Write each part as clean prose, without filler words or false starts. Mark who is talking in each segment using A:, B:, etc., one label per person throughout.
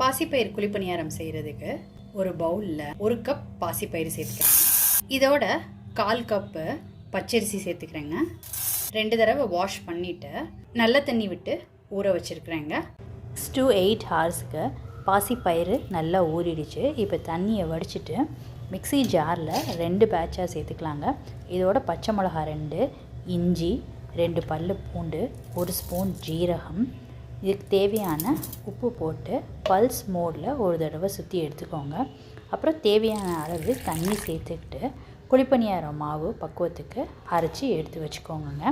A: பாசிப்பயிறு குழிப்பணியாரம் செய்கிறதுக்கு ஒரு பவுலில் 1 கப் பாசிப்பயிறு சேர்த்துக்கிறேங்க. இதோட 1/4 கப்பு பச்சரிசி சேர்த்துக்கிறேங்க. 2 தடவை வாஷ் பண்ணிவிட்டு நல்ல தண்ணி விட்டு ஊற வச்சுருக்குறேங்க. 6 to 8 ஹார்ஸ்க்கு பாசிப்பயிறு நல்லா ஊறிடுச்சு. இப்போ தண்ணியை வடிச்சிட்டு மிக்ஸி ஜாரில் 2 பேட்சாக சேர்த்துக்கலாங்க. இதோட பச்சை மிளகா 2, இஞ்சி 2 பல்லு பூண்டு, 1 ஸ்பூன் ஜீரகம், இதுக்கு தேவையான உப்பு போட்டு பல்ஸ் மோடில் ஒரு தடவை சுற்றி எடுத்துக்கோங்க. அப்புறம் தேவையான அளவு தண்ணி சேர்த்துக்கிட்டு குழிப்பணியாரம் மாவு பக்குவத்துக்கு அரைச்சி எடுத்து வச்சுக்கோங்க.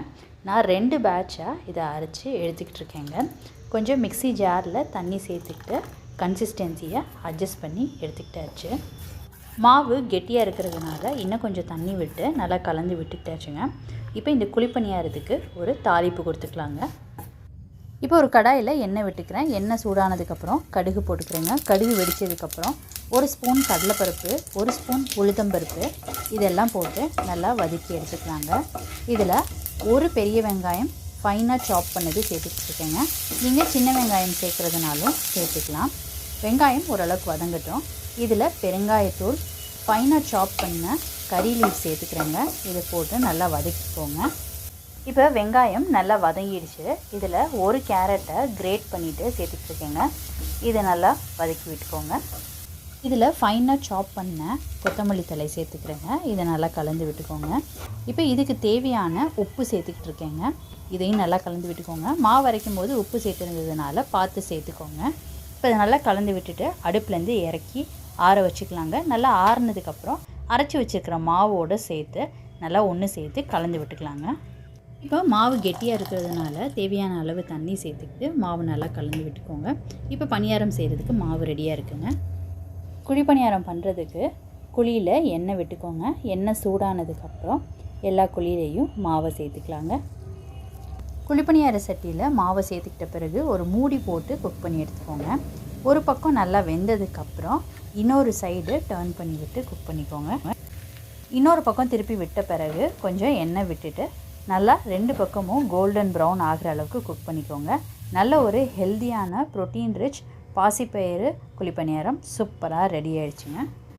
A: நான் 2 பேட்சாக இதை அரைச்சி எடுத்துக்கிட்டு இருக்கேங்க. கொஞ்சம் மிக்ஸி ஜாரில் தண்ணி சேர்த்துக்கிட்டு கன்சிஸ்டன்சியை அட்ஜஸ்ட் பண்ணி எடுத்துக்கிட்டாச்சு. மாவு கெட்டியாக இருக்கிறதுனால இன்னும் கொஞ்சம் தண்ணி விட்டு நல்லா கலந்து விட்டுக்கிட்டாச்சுங்க. இப்போ இந்த குழிப்பணியாரத்துக்கு ஒரு தாளிப்பு கொடுத்துக்கலாங்க. இப்போ ஒரு கடாயில் எண்ணெய் விட்டுக்கிறேன். எண்ணெய் சூடானதுக்கப்புறம் கடுகு போட்டுக்கிறேங்க. கடுகு வெடித்ததுக்கப்புறம் 1 ஸ்பூன் கடலைப்பருப்பு, 1 ஸ்பூன் உளுத்தம்பருப்பு இதெல்லாம் போட்டு நல்லா வதக்கி எடுத்துக்கலாங்க. இதில் ஒரு பெரிய வெங்காயம் ஃபைனாக சாப் பண்ணது சேர்த்துக்கிட்டுருக்கேங்க. நீங்கள் சின்ன வெங்காயம் சேர்க்குறதுனாலும் சேர்த்துக்கலாம். வெங்காயம் ஓரளவுக்கு வதங்கட்டும். இதில் பெருங்காயத்தூள், ஃபைனாக சாப் பண்ண கறி லீஃப் சேர்த்துக்கிறேங்க. இதை போட்டு நல்லா வதக்கிக்கோங்க. இப்போ வெங்காயம் நல்லா வதங்கிடுச்சு. இதில் 1 கேரட்டை கிரேட் பண்ணிவிட்டு சேர்த்துட்ருக்கேங்க. இதை நல்லா வதக்கி விட்டுக்கோங்க. இதில் ஃபைனாக சாப் பண்ண கொத்தமல்லி தழை சேர்த்துக்கிறேங்க. இதை நல்லா கலந்து விட்டுக்கோங்க. இப்போ இதுக்கு தேவையான உப்பு சேர்த்துக்கிட்டு இருக்கேங்க. இதையும் நல்லா கலந்து விட்டுக்கோங்க. மாவு அரைக்கும் போது உப்பு சேர்த்துருந்ததுனால பார்த்து சேர்த்துக்கோங்க. இப்போ இதை நல்லா கலந்து விட்டுட்டு அடுப்புலேருந்து இறக்கி ஆற வச்சுக்கலாங்க. நல்லா ஆறுனதுக்கப்புறம் அரைச்சி வச்சுருக்கிற மாவோடு சேர்த்து நல்லா ஒன்று சேர்த்து கலந்து விட்டுக்கலாங்க. இப்போ மாவு கெட்டியாக இருக்கிறதுனால தேவையான அளவு தண்ணி சேர்த்துக்கிட்டு மாவு நல்லா கலந்து விட்டுக்கோங்க. இப்போ பணியாரம் செய்கிறதுக்கு மாவு ரெடியாக இருக்குங்க. குழி பணியாரம் பண்ணுறதுக்கு குழியில் எண்ணெய் விட்டுக்கோங்க. எண்ணெய் சூடானதுக்கப்புறம் எல்லா குழியிலையும் மாவை சேர்த்துக்கலாங்க. குழிப்பணியார சட்டியில் மாவை சேர்த்துக்கிட்ட பிறகு ஒரு மூடி போட்டு குக் பண்ணி எடுத்துக்கோங்க. ஒரு பக்கம் நல்லா வெந்ததுக்கப்புறம் இன்னொரு சைடு டர்ன் பண்ணி விட்டு குக் பண்ணிக்கோங்க. இன்னொரு பக்கம் திருப்பி விட்ட பிறகு கொஞ்சம் எண்ணெய் விட்டுட்டு நல்லா 2 பக்கமும் கோல்டன் ப்ரௌன் ஆகிற அளவுக்கு குக் பண்ணிக்கோங்க. நல்ல ஒரு ஹெல்த்தியான ப்ரோட்டீன் ரிச் பாசிப்பயிறு குழிப்பணியாரம் சூப்பராக ரெடி ஆயிடுச்சுங்க.